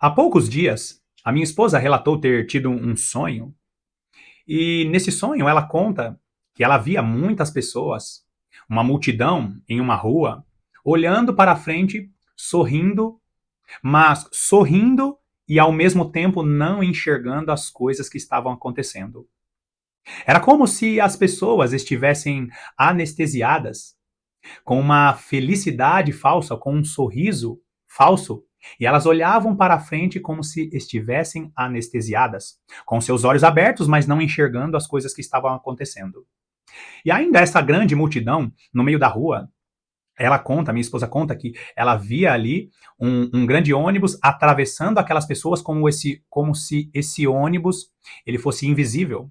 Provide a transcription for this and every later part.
Há poucos dias, a minha esposa relatou ter tido um sonho, e nesse sonho ela conta que ela via muitas pessoas, uma multidão em uma rua, olhando para a frente, sorrindo, mas sorrindo e ao mesmo tempo não enxergando as coisas que estavam acontecendo. Era como se as pessoas estivessem anestesiadas com uma felicidade falsa, com um sorriso falso, e elas olhavam para a frente como se estivessem anestesiadas, com seus olhos abertos, mas não enxergando as coisas que estavam acontecendo. E ainda essa grande multidão no meio da rua, minha esposa conta que ela via ali um grande ônibus atravessando aquelas pessoas como se esse ônibus ele fosse invisível,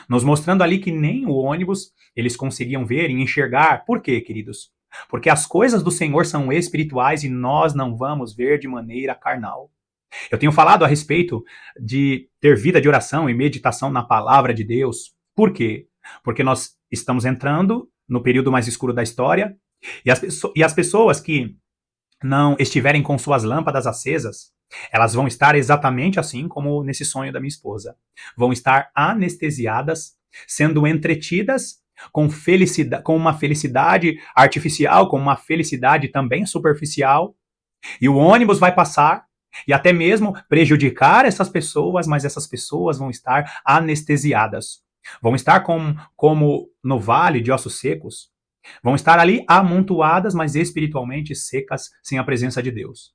nos mostrando ali que nem o ônibus eles conseguiam ver e enxergar. Por quê, queridos? Porque as coisas do Senhor são espirituais e nós não vamos ver de maneira carnal. Eu tenho falado a respeito de ter vida de oração e meditação na palavra de Deus. Por quê? Porque nós estamos entrando no período mais escuro da história e as pessoas que não estiverem com suas lâmpadas acesas, elas vão estar exatamente assim como nesse sonho da minha esposa. Vão estar anestesiadas, sendo entretidas com uma felicidade artificial, com uma felicidade também superficial, e o ônibus vai passar e até mesmo prejudicar essas pessoas, mas essas pessoas vão estar anestesiadas. Vão estar como no vale de ossos secos, vão estar ali amontoadas, mas espiritualmente secas, sem a presença de Deus.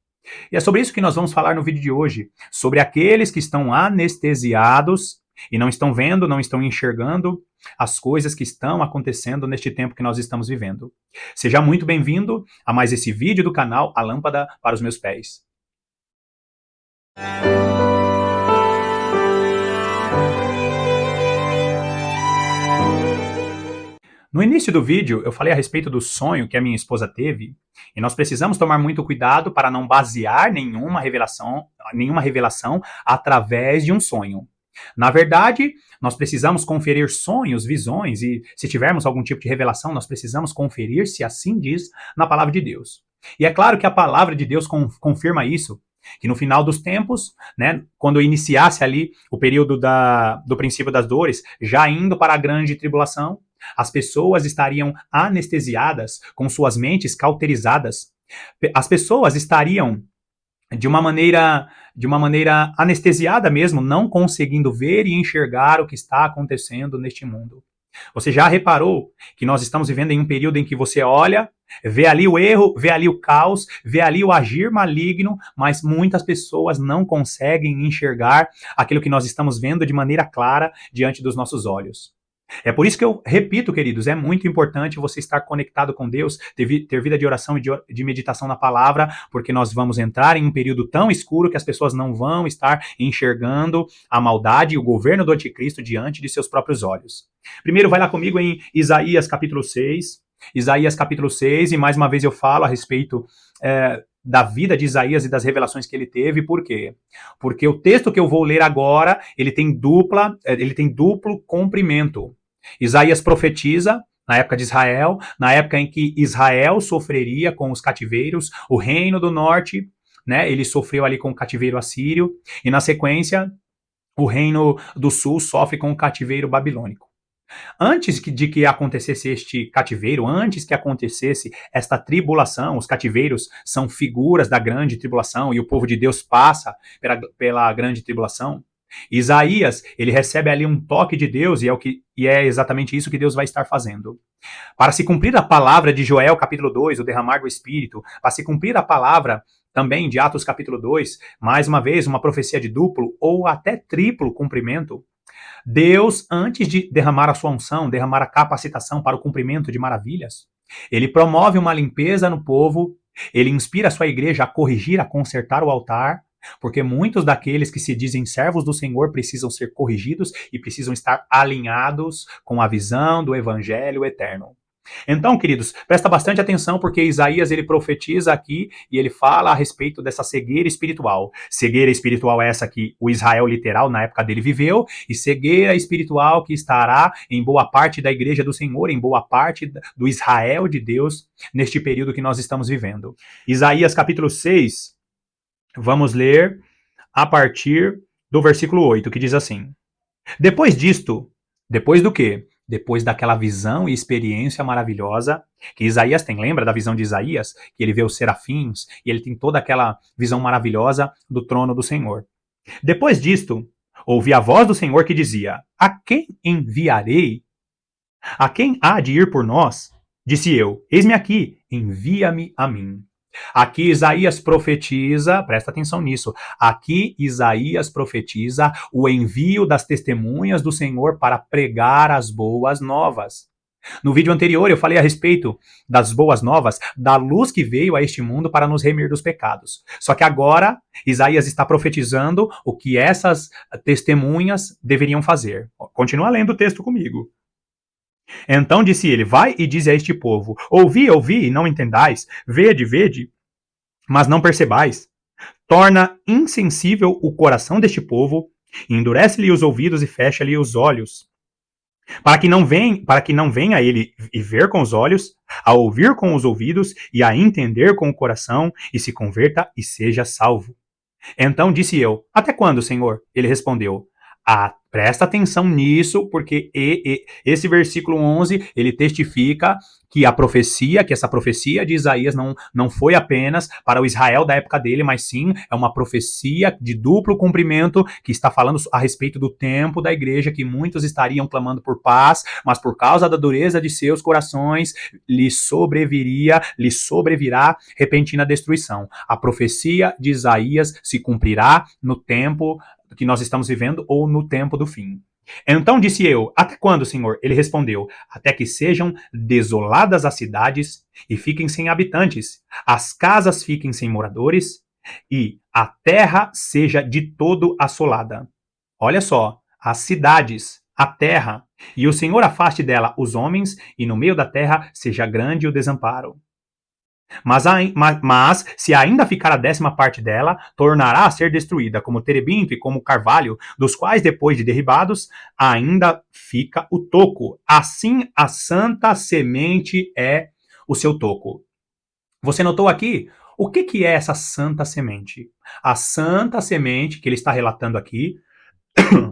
E é sobre isso que nós vamos falar no vídeo de hoje, sobre aqueles que estão anestesiados e não estão vendo, não estão enxergando as coisas que estão acontecendo neste tempo que nós estamos vivendo. Seja muito bem-vindo a mais esse vídeo do canal A Lâmpada para os Meus Pés. No início do vídeo, eu falei a respeito do sonho que a minha esposa teve, e nós precisamos tomar muito cuidado para não basear nenhuma revelação através de um sonho. Na verdade, nós precisamos conferir sonhos, visões, e se tivermos algum tipo de revelação, nós precisamos conferir se assim diz na palavra de Deus. E é claro que a palavra de Deus confirma isso, que no final dos tempos, né, quando iniciasse ali o período do princípio das dores, já indo para a grande tribulação, as pessoas estariam anestesiadas, com suas mentes cauterizadas. As pessoas estariam de uma maneira anestesiada mesmo, não conseguindo ver e enxergar o que está acontecendo neste mundo. Você já reparou que nós estamos vivendo em um período em que você olha, vê ali o erro, vê ali o caos, vê ali o agir maligno, mas muitas pessoas não conseguem enxergar aquilo que nós estamos vendo de maneira clara diante dos nossos olhos. É por isso que eu repito, queridos, é muito importante você estar conectado com Deus, ter vida de oração e de meditação na palavra, porque nós vamos entrar em um período tão escuro que as pessoas não vão estar enxergando a maldade e o governo do anticristo diante de seus próprios olhos. Primeiro, vai lá comigo em Isaías capítulo 6. Isaías capítulo 6, e mais uma vez eu falo a respeito da vida de Isaías e das revelações que ele teve. Por quê? Porque o texto que eu vou ler agora, ele tem duplo comprimento. Isaías profetiza na época de Israel, na época em que Israel sofreria com os cativeiros, o reino do norte, né, ele sofreu ali com o cativeiro assírio, e na sequência, o reino do sul sofre com o cativeiro babilônico. Antes de que acontecesse este cativeiro, antes que acontecesse esta tribulação, os cativeiros são figuras da grande tribulação, e o povo de Deus passa pela grande tribulação. Isaías, ele recebe ali um toque de Deus, e é exatamente isso que Deus vai estar fazendo. Para se cumprir a palavra de Joel capítulo 2, o derramar do Espírito, para se cumprir a palavra também de Atos capítulo 2, mais uma vez uma profecia de duplo ou até triplo cumprimento, Deus, antes de derramar a sua unção, derramar a capacitação para o cumprimento de maravilhas, ele promove uma limpeza no povo, ele inspira a sua igreja a corrigir, a consertar o altar, porque muitos daqueles que se dizem servos do Senhor precisam ser corrigidos e precisam estar alinhados com a visão do evangelho eterno. Então, queridos, presta bastante atenção, porque Isaías ele profetiza aqui e ele fala a respeito dessa cegueira espiritual. Cegueira espiritual é essa que o Israel literal na época dele viveu, e cegueira espiritual que estará em boa parte da igreja do Senhor, em boa parte do Israel de Deus, neste período que nós estamos vivendo. Isaías capítulo 6, vamos ler a partir do versículo 8, que diz assim: Depois disto, depois do quê? Depois daquela visão e experiência maravilhosa que Isaías tem. Lembra da visão de Isaías? Que ele vê os serafins e ele tem toda aquela visão maravilhosa do trono do Senhor. Depois disto, ouvi a voz do Senhor que dizia: A quem enviarei? A quem há de ir por nós? Disse eu: Eis-me aqui, envia-me a mim. Aqui Isaías profetiza, presta atenção nisso, aqui Isaías profetiza o envio das testemunhas do Senhor para pregar as boas novas. No vídeo anterior eu falei a respeito das boas novas, da luz que veio a este mundo para nos remir dos pecados. Só que agora Isaías está profetizando o que essas testemunhas deveriam fazer. Continua lendo o texto comigo. Então disse ele: Vai e dize a este povo: Ouvi, ouvi, e não entendais; vede, vede, mas não percebais. Torna insensível o coração deste povo, endurece-lhe os ouvidos e fecha-lhe os olhos, para que não venha ele e ver com os olhos, a ouvir com os ouvidos e a entender com o coração, e se converta e seja salvo. Então disse eu: Até quando, Senhor? Ele respondeu: Presta atenção nisso, porque esse versículo 11, ele testifica que que essa profecia de Isaías não foi apenas para o Israel da época dele, mas sim é uma profecia de duplo cumprimento que está falando a respeito do tempo da igreja, que muitos estariam clamando por paz, mas por causa da dureza de seus corações, lhes sobrevirá repentina destruição. A profecia de Isaías se cumprirá no tempo que nós estamos vivendo ou no tempo do fim. Então disse eu: Até quando, Senhor? Ele respondeu: Até que sejam desoladas as cidades e fiquem sem habitantes, as casas fiquem sem moradores e a terra seja de todo assolada. Olha só, as cidades, a terra, e o Senhor afaste dela os homens, e no meio da terra seja grande o desamparo. Mas se ainda ficar a 10ª parte dela, tornará a ser destruída, como terebinto e como carvalho, dos quais, depois de derribados, ainda fica o toco. Assim, a santa semente é o seu toco. Você notou aqui? O que é essa santa semente? A santa semente que ele está relatando aqui,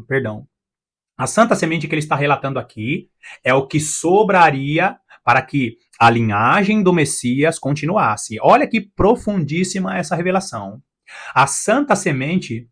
perdão, a santa semente que ele está relatando aqui é o que sobraria para que a linhagem do Messias continuasse. Olha que profundíssima essa revelação. A santa semente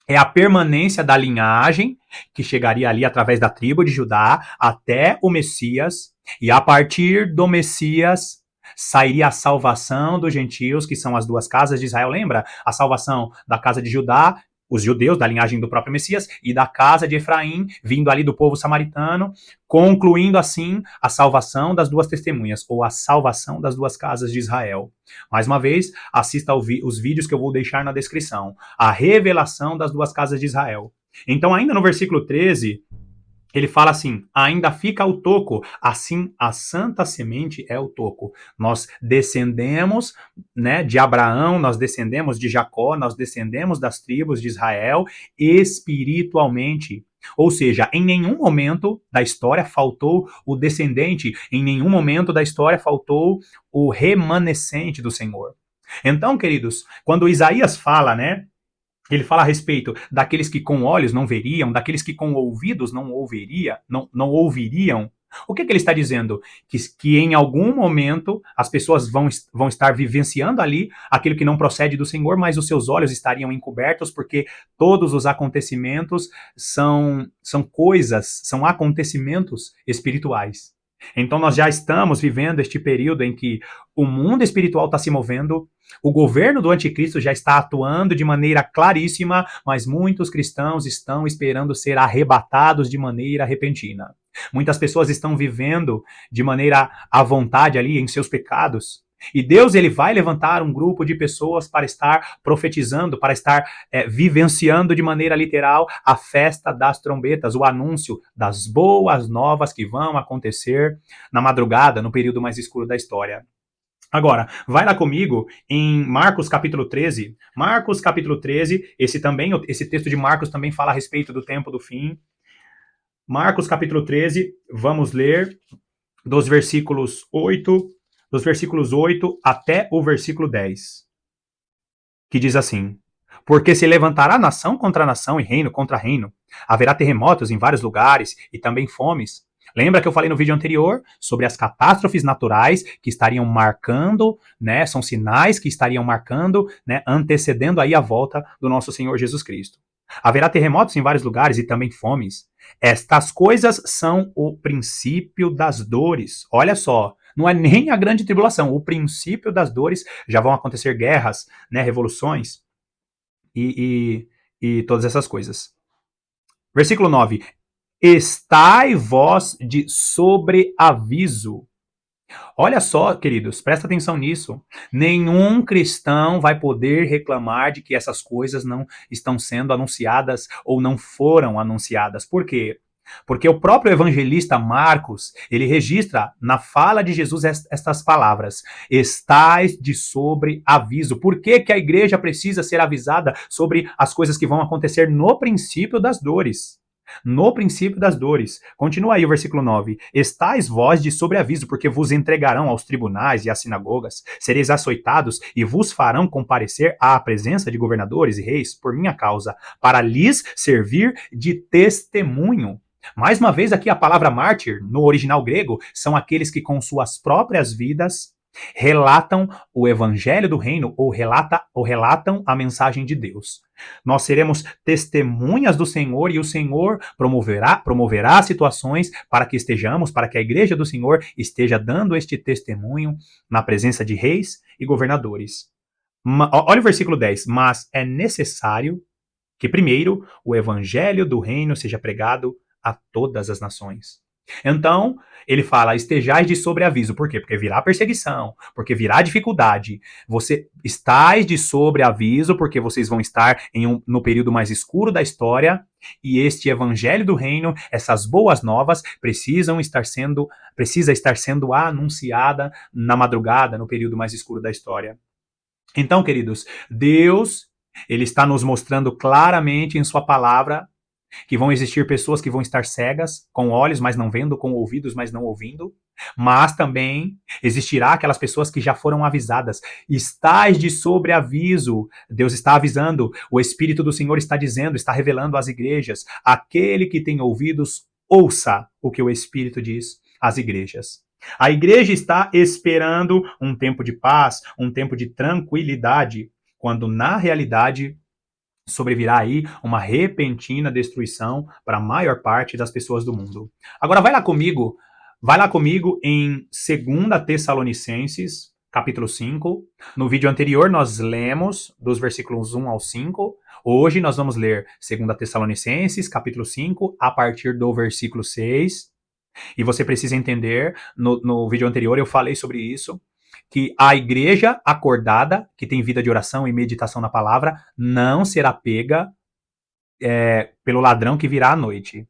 é a permanência da linhagem que chegaria ali através da tribo de Judá até o Messias, e a partir do Messias sairia a salvação dos gentios, que são as duas casas de Israel. Lembra? A salvação da casa de Judá, os judeus da linhagem do próprio Messias, e da casa de Efraim, vindo ali do povo samaritano, concluindo assim a salvação das duas testemunhas, ou a salvação das duas casas de Israel. Mais uma vez, assista os vídeos que eu vou deixar na descrição. A revelação das duas casas de Israel. Então, ainda no versículo 13, ele fala assim: ainda fica o toco, assim a santa semente é o toco. Nós descendemos, né, de Abraão, nós descendemos de Jacó, nós descendemos das tribos de Israel espiritualmente. Ou seja, em nenhum momento da história faltou o descendente, em nenhum momento da história faltou o remanescente do Senhor. Então, queridos, quando Isaías fala, né, ele fala a respeito daqueles que com olhos não veriam, daqueles que com ouvidos não ouviriam. O que ele está dizendo? Que em algum momento as pessoas vão estar vivenciando ali aquilo que não procede do Senhor, mas os seus olhos estariam encobertos, porque todos os acontecimentos são coisas, são acontecimentos espirituais. Então nós já estamos vivendo este período em que o mundo espiritual está se movendo, o governo do anticristo já está atuando de maneira claríssima, mas muitos cristãos estão esperando ser arrebatados de maneira repentina. Muitas pessoas estão vivendo de maneira à vontade ali em seus pecados. E Deus, ele vai levantar um grupo de pessoas para estar profetizando, para estar vivenciando de maneira literal a festa das trombetas, o anúncio das boas novas que vão acontecer na madrugada, no período mais escuro da história. Agora, vai lá comigo em Marcos capítulo 13. Marcos capítulo 13, esse texto de Marcos também fala a respeito do tempo do fim. Marcos capítulo 13, vamos ler dos versículos 8 até o versículo 10, que diz assim: Porque se levantará nação contra nação e reino contra reino. Haverá terremotos em vários lugares e também fomes. Lembra que eu falei no vídeo anterior sobre as catástrofes naturais que estariam marcando, né? São sinais que estariam marcando, né? Antecedendo aí a volta do nosso Senhor Jesus Cristo. Haverá terremotos em vários lugares e também fomes. Estas coisas são o princípio das dores. Olha só, não é nem a grande tribulação, o princípio das dores. Já vão acontecer guerras, né? Revoluções e todas essas coisas. Versículo 9. Estai vós de sobreaviso. Olha só, queridos, presta atenção nisso. Nenhum cristão vai poder reclamar de que essas coisas não estão sendo anunciadas ou não foram anunciadas. Por quê? Porque o próprio evangelista Marcos, ele registra na fala de Jesus estas palavras: estais de sobreaviso. Por que que a igreja precisa ser avisada sobre as coisas que vão acontecer no princípio das dores? No princípio das dores. Continua aí o versículo 9. Estais vós de sobreaviso, porque vos entregarão aos tribunais e às sinagogas, sereis açoitados e vos farão comparecer à presença de governadores e reis por minha causa, para lhes servir de testemunho. Mais uma vez aqui a palavra mártir, no original grego, são aqueles que com suas próprias vidas relatam o evangelho do reino ou relatam a mensagem de Deus. Nós seremos testemunhas do Senhor e o Senhor promoverá situações para que a igreja do Senhor esteja dando este testemunho na presença de reis e governadores. Olha o versículo 10. Mas é necessário que primeiro o evangelho do reino seja pregado a todas as nações. Então, ele fala, estejais de sobreaviso. Por quê? Porque virá perseguição, porque virá dificuldade. Você estais de sobreaviso, porque vocês vão estar no período mais escuro da história, e este evangelho do reino, essas boas novas, precisa estar sendo anunciada na madrugada, no período mais escuro da história. Então, queridos, Deus, ele está nos mostrando claramente em sua palavra que vão existir pessoas que vão estar cegas, com olhos, mas não vendo, com ouvidos, mas não ouvindo. Mas também existirá aquelas pessoas que já foram avisadas. Estais de sobreaviso. Deus está avisando. O Espírito do Senhor está dizendo, está revelando às igrejas. Aquele que tem ouvidos, ouça o que o Espírito diz às igrejas. A igreja está esperando um tempo de paz, um tempo de tranquilidade, quando na realidade sobrevirá aí uma repentina destruição para a maior parte das pessoas do mundo. Agora vai lá comigo em 2 Tessalonicenses, capítulo 5. No vídeo anterior nós lemos dos versículos 1 ao 5. Hoje nós vamos ler 2 Tessalonicenses, capítulo 5, a partir do versículo 6. E você precisa entender, no vídeo anterior eu falei sobre isso, que a igreja acordada, que tem vida de oração e meditação na palavra, não será pega pelo ladrão que virá à noite.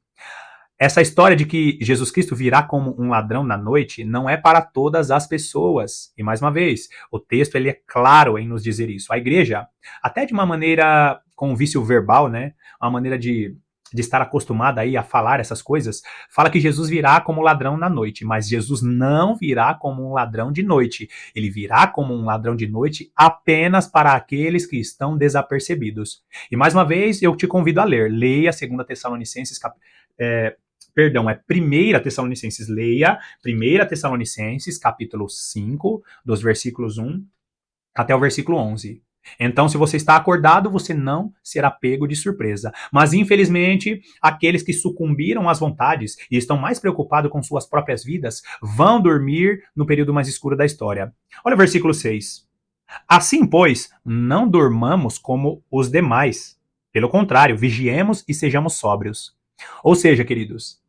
Essa história de que Jesus Cristo virá como um ladrão na noite não é para todas as pessoas. E mais uma vez, o texto ele é claro em nos dizer isso. A igreja, até de uma maneira com vício verbal, né, uma maneira de estar acostumada aí a falar essas coisas, fala que Jesus virá como ladrão na noite, mas Jesus não virá como um ladrão de noite. Ele virá como um ladrão de noite apenas para aqueles que estão desapercebidos. E mais uma vez, eu te convido a ler. Leia 2 Tessalonicenses, 1 Tessalonicenses, leia 1 Tessalonicenses, capítulo 5, dos versículos 1 até o versículo 11. Então, se você está acordado, você não será pego de surpresa. Mas, infelizmente, aqueles que sucumbiram às vontades e estão mais preocupados com suas próprias vidas vão dormir no período mais escuro da história. Olha o versículo 6. Assim, pois, não dormamos como os demais. Pelo contrário, vigiemos e sejamos sóbrios. Ou seja, queridos,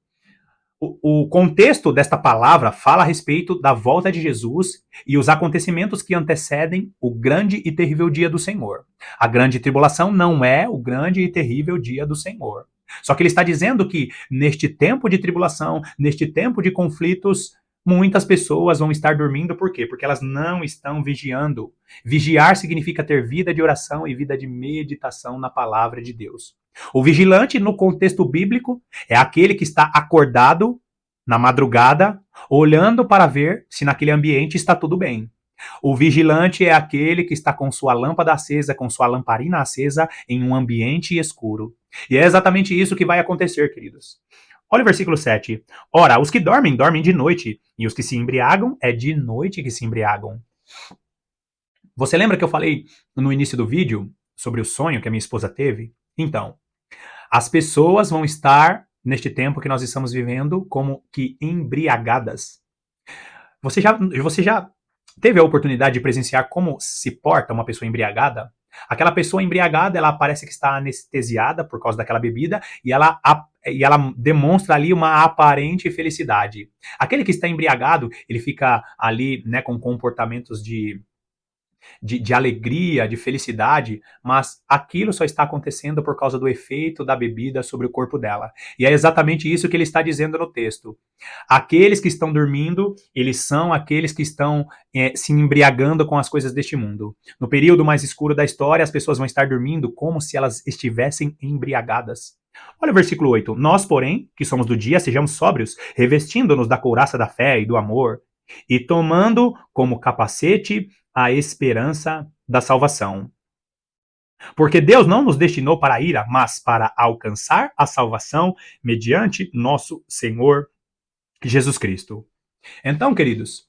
o contexto desta palavra fala a respeito da volta de Jesus e os acontecimentos que antecedem o grande e terrível dia do Senhor. A grande tribulação não é o grande e terrível dia do Senhor. Só que ele está dizendo que neste tempo de tribulação, neste tempo de conflitos, muitas pessoas vão estar dormindo. Por quê? Porque elas não estão vigiando. Vigiar significa ter vida de oração e vida de meditação na palavra de Deus. O vigilante, no contexto bíblico, é aquele que está acordado na madrugada, olhando para ver se naquele ambiente está tudo bem. O vigilante é aquele que está com sua lâmpada acesa, com sua lamparina acesa em um ambiente escuro. E é exatamente isso que vai acontecer, queridos. Olha o versículo 7. Ora, os que dormem, dormem de noite, e os que se embriagam, é de noite que se embriagam. Você lembra que eu falei no início do vídeo sobre o sonho que a minha esposa teve? Então, as pessoas vão estar, neste tempo que nós estamos vivendo, como que embriagadas. Você já teve a oportunidade de presenciar como se porta uma pessoa embriagada? Aquela pessoa embriagada, ela parece que está anestesiada por causa daquela bebida e ela demonstra ali uma aparente felicidade. Aquele que está embriagado, ele fica ali, né, com comportamentos de alegria, de felicidade, mas aquilo só está acontecendo por causa do efeito da bebida sobre o corpo dela. E é exatamente isso que ele está dizendo no texto. Aqueles que estão dormindo, eles são aqueles que estão se embriagando com as coisas deste mundo. No período mais escuro da história, as pessoas vão estar dormindo como se elas estivessem embriagadas. Olha o versículo 8. Nós, porém, que somos do dia, sejamos sóbrios, revestindo-nos da couraça da fé e do amor, e tomando como capacete a esperança da salvação. Porque Deus não nos destinou para a ira, mas para alcançar a salvação mediante nosso Senhor Jesus Cristo. Então, queridos,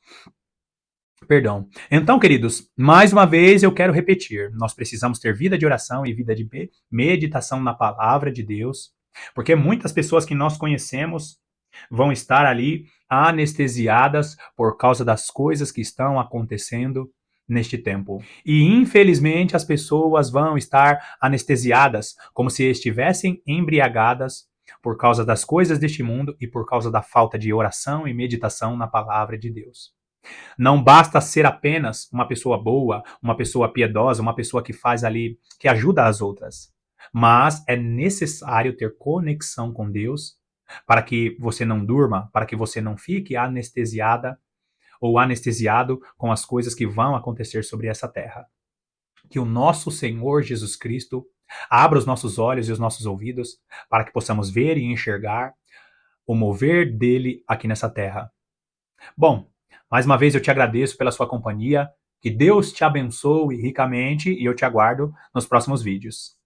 mais uma vez eu quero repetir, nós precisamos ter vida de oração e vida de meditação na palavra de Deus, porque muitas pessoas que nós conhecemos vão estar ali anestesiadas por causa das coisas que estão acontecendo neste tempo. E infelizmente as pessoas vão estar anestesiadas, como se estivessem embriagadas por causa das coisas deste mundo e por causa da falta de oração e meditação na palavra de Deus. Não basta ser apenas uma pessoa boa, uma pessoa piedosa, uma pessoa que faz ali, que ajuda as outras. Mas é necessário ter conexão com Deus para que você não durma, para que você não fique anestesiada ou anestesiado com as coisas que vão acontecer sobre essa terra. Que o nosso Senhor Jesus Cristo abra os nossos olhos e os nossos ouvidos para que possamos ver e enxergar o mover dele aqui nessa terra. Bom, mais uma vez eu te agradeço pela sua companhia, que Deus te abençoe ricamente e eu te aguardo nos próximos vídeos.